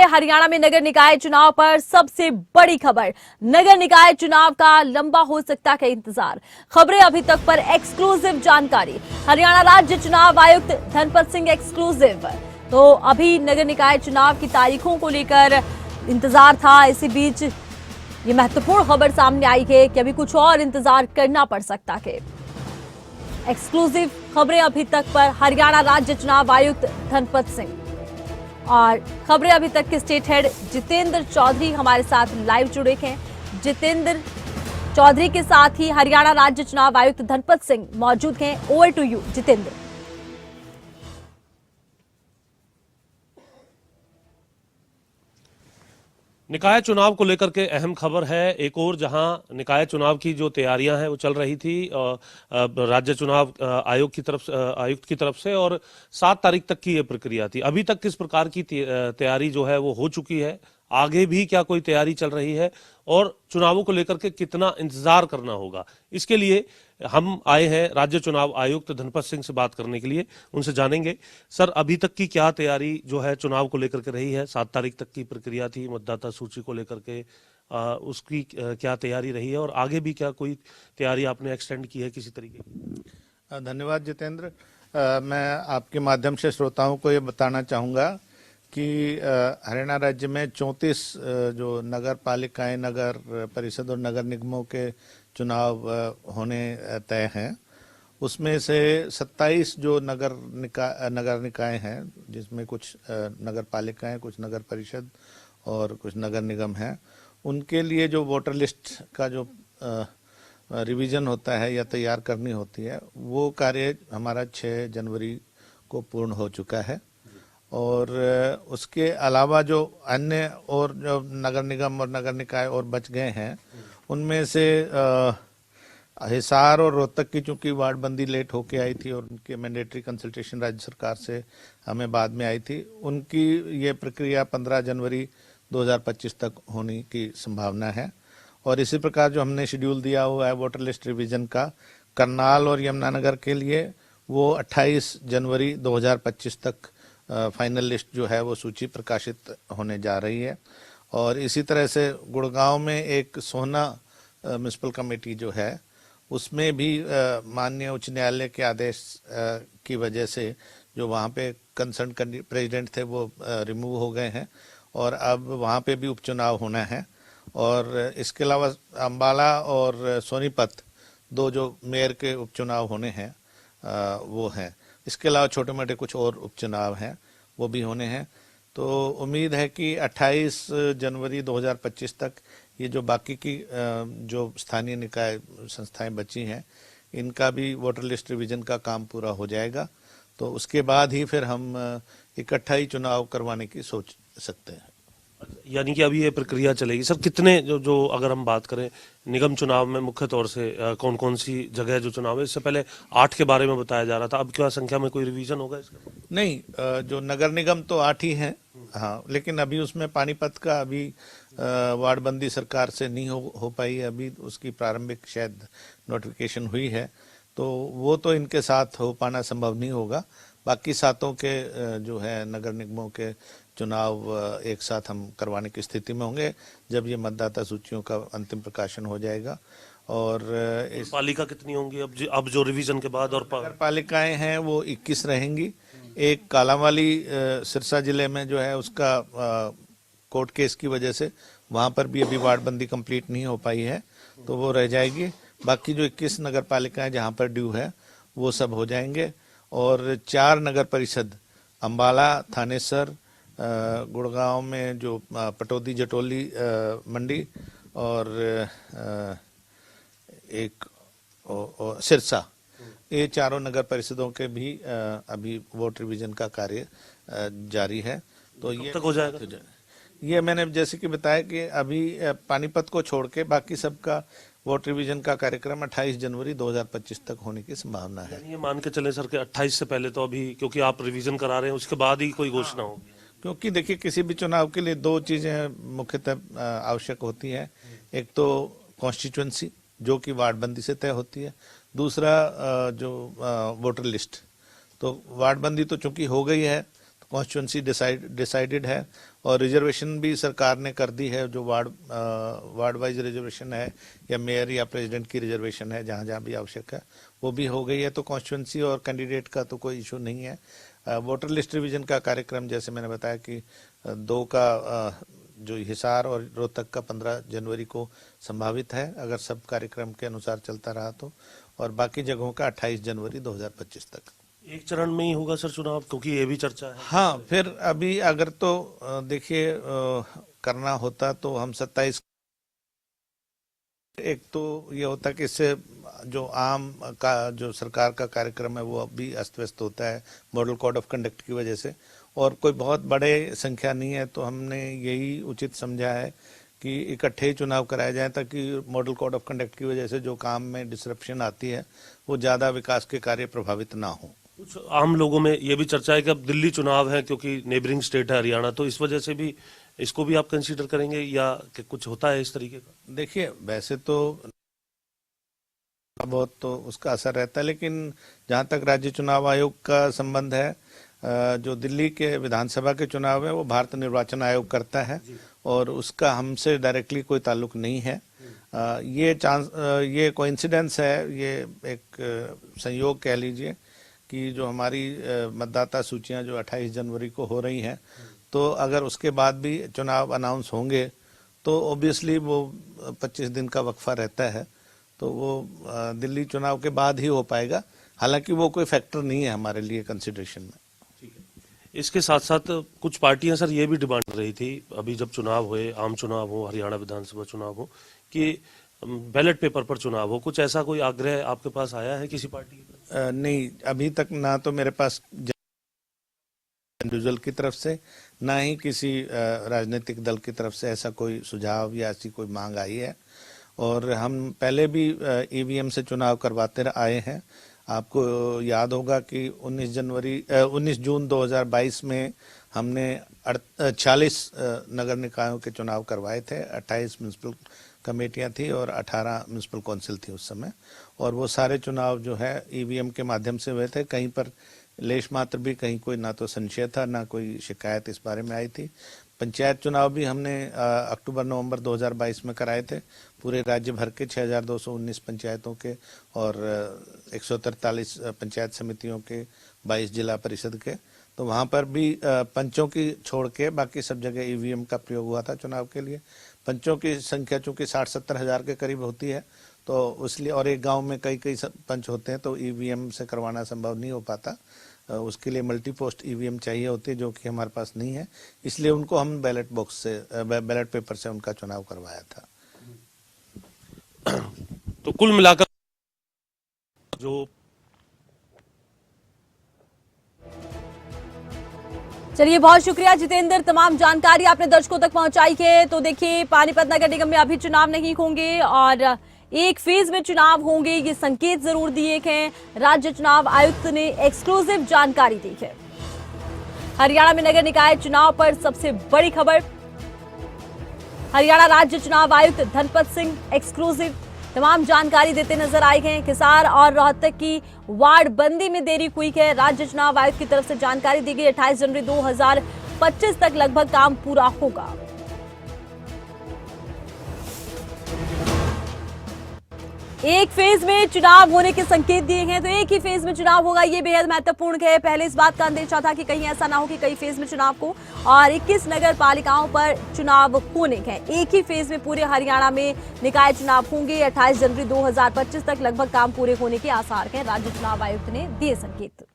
हरियाणा में नगर निकाय चुनाव पर सबसे बड़ी खबर। नगर निकाय चुनाव का लंबा हो सकता है इंतजार। खबरें अभी तक पर एक्सक्लूसिव जानकारी। हरियाणा राज्य चुनाव आयुक्त धनपत सिंह एक्सक्लूसिव। तो अभी नगर निकाय चुनाव की तारीखों को लेकर इंतजार था। इसी बीच ये महत्वपूर्ण खबर सामने आई है कि अभी कुछ और इंतजार करना पड़ सकता है। एक्सक्लूसिव खबरें अभी तक पर हरियाणा राज्य चुनाव आयुक्त धनपत सिंह और खबरें अभी तक के स्टेट हेड जितेंद्र चौधरी हमारे साथ लाइव जुड़े हैं। जितेंद्र चौधरी के साथ ही हरियाणा राज्य चुनाव आयुक्त धनपत सिंह मौजूद हैं। Over to you Jitendra. निकाय चुनाव को लेकर के अहम खबर है। एक और जहां निकाय चुनाव की जो तैयारियां हैं वो चल रही थी राज्य चुनाव आयुक्त की तरफ से, और 7 तारीख तक की ये प्रक्रिया थी। अभी तक किस प्रकार की तैयारी जो है वो हो चुकी है, आगे भी क्या कोई तैयारी चल रही है, और चुनावों को लेकर के कितना इंतजार करना होगा, इसके लिए हम आए हैं राज्य चुनाव आयुक्त धनपत सिंह से बात करने के लिए। उनसे जानेंगे सर अभी तक की क्या तैयारी जो है चुनाव को लेकर के रही है। 7 तारीख तक की प्रक्रिया थी मतदाता सूची को लेकर के, उसकी क्या तैयारी रही है, और आगे भी क्या कोई तैयारी आपने एक्सटेंड की है किसी तरीके की? धन्यवाद जितेंद्र। मैं आपके माध्यम से श्रोताओं को ये बताना चाहूँगा कि हरियाणा राज्य में 34 जो नगर पालिकाएं, नगर परिषद और नगर निगमों के चुनाव होने तय हैं, उसमें से 27 जो नगर निकाय हैं, जिसमें कुछ नगर पालिकाएं, कुछ नगर परिषद और कुछ नगर निगम हैं, उनके लिए जो वोटर लिस्ट का जो रिवीजन होता है या तैयार करनी होती है, वो कार्य हमारा 6 जनवरी को पूर्ण हो चुका है। और उसके अलावा जो अन्य और जो नगर निगम और नगर निकाय और बच गए हैं, उनमें से हिसार और रोहतक की चूंकि वार्डबंदी लेट होके आई थी और उनके मैंडेटरी कंसल्टेशन राज्य सरकार से हमें बाद में आई थी, उनकी ये प्रक्रिया 15 जनवरी 2025 तक होने की संभावना है। और इसी प्रकार जो हमने शेड्यूल दिया हुआ है वोटर लिस्ट रिवीजन का करनाल और यमुनानगर के लिए, वो 28 जनवरी 2025 तक फाइनल लिस्ट जो है वो सूची प्रकाशित होने जा रही है। और इसी तरह से गुड़गांव में एक सोहना म्युनिसिपल कमेटी जो है, उसमें भी माननीय उच्च न्यायालय के आदेश की वजह से जो वहाँ पे कंसर्न प्रेसिडेंट थे वो रिमूव हो गए हैं, और अब वहाँ पे भी उपचुनाव होना है। और इसके अलावा अम्बाला और सोनीपत 2 जो मेयर के उपचुनाव होने हैं वो हैं। इसके अलावा छोटे मोटे कुछ और उपचुनाव हैं, वो भी होने हैं। तो उम्मीद है कि 28 जनवरी 2025 तक ये जो बाकी की जो स्थानीय निकाय संस्थाएं बची हैं, इनका भी वोटर लिस्ट रिवीजन का काम पूरा हो जाएगा। तो उसके बाद ही फिर हम इकट्ठा ही चुनाव करवाने की सोच सकते हैं। यानी कि अभी ये प्रक्रिया चलेगी। सर कितने जो अगर हम बात करें निगम चुनाव में मुख्य तौर से कौन कौन सी जगह जो चुनाव है, इससे पहले 8 के बारे में बताया जा रहा था, अब क्या संख्या में कोई रिवीजन होगा इसका? नहीं, जो नगर निगम तो 8 ही हैं, हाँ, लेकिन अभी उसमें पानीपत का अभी वार्डबंदी सरकार से नहीं हो पाई है, अभी उसकी प्रारंभिक शायद नोटिफिकेशन हुई है, तो वो तो इनके साथ हो पाना संभव नहीं होगा। बाकी 7 के जो है नगर निगमों के चुनाव एक साथ हम करवाने की स्थिति में होंगे जब ये मतदाता सूचियों का अंतिम प्रकाशन हो जाएगा। और इस पालिका कितनी होंगी अब जो रिवीजन के बाद? और नगर पालिकाएं हैं वो 21 रहेंगी। एक कालांवाली सिरसा जिले में जो है उसका कोर्ट केस की वजह से वहां पर भी अभी वार्डबंदी कंप्लीट नहीं हो पाई है, तो वो रह जाएगी। बाकी जो 21 नगर पालिकाएं जहां पर ड्यू है वो सब हो जाएंगे। और 4 नगर परिषद अम्बाला, थानेसर, गुड़गांव में जो पटौदी जटोली मंडी और एक सिरसा, ये 4 नगर परिषदों के भी अभी वोट रिवीजन का कार्य जारी है। तो ये तक हो जाएगा? ये मैंने जैसे कि बताया कि अभी पानीपत को छोड़ के बाकी सबका वोट रिवीजन का कार्यक्रम 28 जनवरी 2025 तक होने की संभावना है। ये मान के चले सर कि 28 से पहले तो अभी, क्योंकि आप रिवीजन करा रहे हैं, उसके बाद ही कोई घोषणा होगी? क्योंकि देखिए किसी भी चुनाव के लिए 2 चीजें मुख्यतः आवश्यक होती हैं। एक तो कॉन्स्टिट्यूएंसी जो कि वार्डबंदी से तय होती है, दूसरा जो वोटर लिस्ट। तो वार्डबंदी तो चूंकि हो गई है, तो कॉन्स्टिट्यूंसी डिसाइडेड है और रिजर्वेशन भी सरकार ने कर दी है, जो वार्ड वाइज रिजर्वेशन है या मेयर या प्रेसिडेंट की रिजर्वेशन है, जहां जहां भी आवश्यक है वो भी हो गई है। तो कॉन्स्टिट्यूंसी और कैंडिडेट का तो कोई इशू नहीं है। वोटर लिस्ट रिवीजन का कार्यक्रम जैसे मैंने बताया कि 2 का जो हिसार और रोहतक का 15 जनवरी को संभावित है, अगर सब कार्यक्रम के अनुसार चलता रहा तो, और बाकी जगहों का 28 जनवरी 2025 तक। एक चरण में ही होगा सर चुनाव, क्योंकि ये भी चर्चा है। हाँ, फिर अभी अगर तो देखिए करना होता तो हम 27, एक तो ये होता कि इससे जो आम का जो सरकार का कार्यक्रम है वो अब भी अस्त व्यस्त होता है मॉडल कोड ऑफ कंडक्ट की वजह से, और कोई बहुत बड़े संख्या नहीं है, तो हमने यही उचित समझा है कि इकट्ठे ही चुनाव कराए जाए, ताकि मॉडल कोड ऑफ कंडक्ट की वजह से जो काम में डिसरप्शन आती है वो ज़्यादा विकास के कार्य प्रभावित ना हो। कुछ आम लोगों में ये भी चर्चा है कि अब दिल्ली चुनाव है, क्योंकि नेबरिंग स्टेट है हरियाणा, तो इस वजह से भी इसको भी आप कंसीडर करेंगे या कि कुछ होता है इस तरीके का? देखिए, वैसे तो बहुत तो उसका असर रहता है, लेकिन जहां तक राज्य चुनाव आयोग का संबंध है, जो दिल्ली के विधानसभा के चुनाव है वो भारत निर्वाचन आयोग करता है और उसका हमसे डायरेक्टली कोई ताल्लुक नहीं है। ये कोइंसिडेंस है, ये एक संयोग कह लीजिए कि जो हमारी मतदाता सूचियां जो 28 जनवरी को हो रही हैं, तो अगर उसके बाद भी चुनाव अनाउंस होंगे तो ऑब्वियसली वो 25 दिन का वक्फा रहता है, तो वो दिल्ली चुनाव के बाद ही हो पाएगा। हालांकि वो कोई फैक्टर नहीं है हमारे लिए कंसिडरेशन में। इसके साथ साथ कुछ पार्टियां सर ये भी डिमांड कर रही थी, अभी जब चुनाव हुए, आम चुनाव हो, हरियाणा विधानसभा चुनाव हो, कि बैलेट पेपर पर चुनाव हो। कुछ ऐसा कोई आग्रह आपके पास आया है किसी पार्टी की तरफ? नहीं, अभी तक ना तो मेरे पास इंडिविजुअल की तरफ से, ना ही किसी राजनीतिक दल की तरफ से ऐसा कोई सुझाव या ऐसी कोई मांग आई है। और हम पहले भी ईवीएम से चुनाव करवाते आए हैं। आपको याद होगा कि 19 जून 2022 में हमने 46 नगर निकायों के चुनाव करवाए थे। 28 म्यूनिसिपल कमेटियां थी और 18 म्यूनिसिपल काउंसिल थी उस समय, और वो सारे चुनाव जो है ईवीएम के माध्यम से हुए थे। कहीं पर लेश मात्र भी कहीं कोई ना तो संशय था, ना कोई शिकायत इस बारे में आई थी। पंचायत चुनाव भी हमने अक्टूबर-नवंबर 2022 में कराए थे, पूरे राज्य भर के 6219 पंचायतों के और 143 पंचायत समितियों के, 22 जिला परिषद के। तो वहां पर भी पंचों की छोड़ के बाकी सब जगह ईवीएम का प्रयोग हुआ था चुनाव के लिए। पंचों की संख्या चूंकि 60-70 हजार के करीब होती है, तो इसलिए, और एक गांव में कई पंच होते हैं, तो ईवीएम से करवाना संभव नहीं हो पाता। उसके लिए मल्टी पोस्ट ईवीएम चाहिए होती है, जो कि हमारे पास नहीं है। इसलिए उनको हम बैलेट पेपर से उनका चुनाव करवाया था। तो कुल मिलाकर जो चलिए, बहुत शुक्रिया जितेंद्र, तमाम जानकारी आपने दर्शकों तक पहुंचाई है। तो देखिए, पानीपत नगर निगम में अभी चुनाव नहीं होंगे और एक फेज में चुनाव होंगे, ये संकेत जरूर दिए हैं। राज्य चुनाव आयुक्त ने एक्सक्लूसिव जानकारी दी है। हरियाणा में नगर निकाय चुनाव पर सबसे बड़ी खबर, हरियाणा राज्य चुनाव आयुक्त धनपत सिंह एक्सक्लूसिव तमाम जानकारी देते नजर आए हैं। हिसार और रोहतक की वार्ड बंदी में देरी हुई है, राज्य चुनाव आयुक्त की तरफ से जानकारी दी गई। 28 जनवरी 2025 तक लगभग काम पूरा होगा। एक फेज में चुनाव होने के संकेत दिए हैं, तो एक ही फेज में चुनाव होगा, ये बेहद महत्वपूर्ण है। पहले इस बात का अंदेशा था कि कहीं ऐसा ना हो कि कई फेज में चुनाव हो, और 21 नगर पालिकाओं पर चुनाव होने हैं। एक ही फेज में पूरे हरियाणा में निकाय चुनाव होंगे। 28 जनवरी 2025 तक लगभग काम पूरे होने के आसार हैं, राज्य चुनाव आयुक्त ने दिए संकेत।